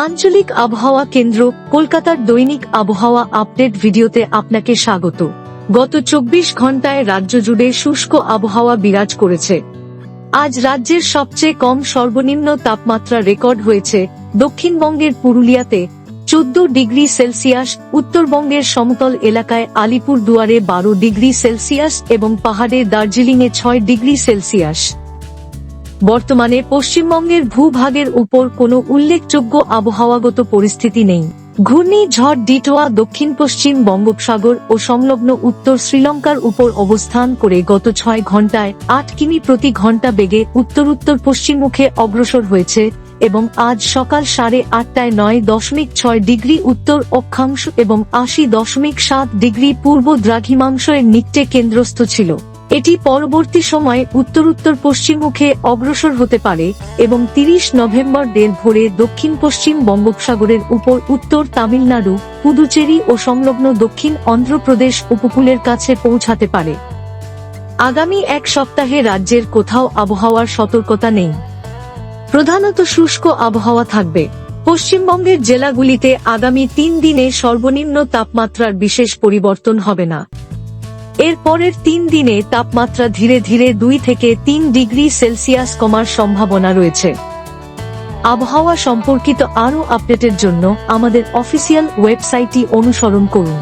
আঞ্চলিক আবহাওয়া কেন্দ্র কলকাতার দৈনিক আবহাওয়া আপডেট ভিডিওতে আপনাকে স্বাগত। গত 24 ঘন্টায় রাজ্য জুড়ে শুষ্ক আবহাওয়া বিরাজ করেছে। আজ রাজ্যের সবচেয়ে কম সর্বনিম্ন তাপমাত্রা রেকর্ড হয়েছে দক্ষিণবঙ্গের পুরুলিয়াতে 14 ডিগ্রি সেলসিয়াস, উত্তরবঙ্গের সমতল এলাকায় আলিপুরদুয়ারে 12 ডিগ্রি সেলসিয়াস এবং পাহাড়ে দার্জিলিংয়ে 6 ডিগ্রি সেলসিয়াস। বর্তমানে পশ্চিমবঙ্গের ভূভাগের উপর কোনো উল্লেখযোগ্য আবহাওয়াগত পরিস্থিতি নেই। ঘূর্ণিঝড় ডিটোয়া দক্ষিণ পশ্চিম বঙ্গোপসাগর ও সংলগ্ন উত্তর শ্রীলঙ্কার উপর অবস্থান করে গত 6 ঘন্টায় 8 কিমি প্রতি ঘন্টা বেগে উত্তর পশ্চিমমুখে অগ্রসর হয়েছে এবং আজ সকাল 8:30টায় 9.6 ডিগ্রি উত্তর অক্ষাংশ এবং 80.7 ডিগ্রি পূর্ব দ্রাঘিমাংশের নিকটে কেন্দ্রস্থ ছিল। এটি পরবর্তী সময়ে উত্তর পশ্চিমমুখে অগ্রসর হতে পারে এবং 30 নভেম্বর ভোরে দক্ষিণ পশ্চিম বঙ্গোপসাগরের উপর উত্তর তামিলনাড়ু, পুদুচেরি ও সংলগ্ন দক্ষিণ অন্ধ্রপ্রদেশ উপকূলের কাছে পৌঁছাতে পারে। আগামী এক সপ্তাহে রাজ্যের কোথাও আবহাওয়ার সতর্কতা নেই। প্রধানত শুষ্ক আবহাওয়া থাকবে। পশ্চিমবঙ্গের জেলাগুলিতে আগামী 3 দিনে সর্বনিম্ন তাপমাত্রার বিশেষ পরিবর্তন হবে না। এর পরের 3 দিনে তাপমাত্রা ধীরে ধীরে 2 থেকে 3 ডিগ্রি সেলসিয়াস কমার সম্ভাবনা রয়েছে। আবহাওয়া সম্পর্কিত আরও আপডেটের জন্য আমাদের অফিসিয়াল ওয়েবসাইটটি অনুসরণ করুন।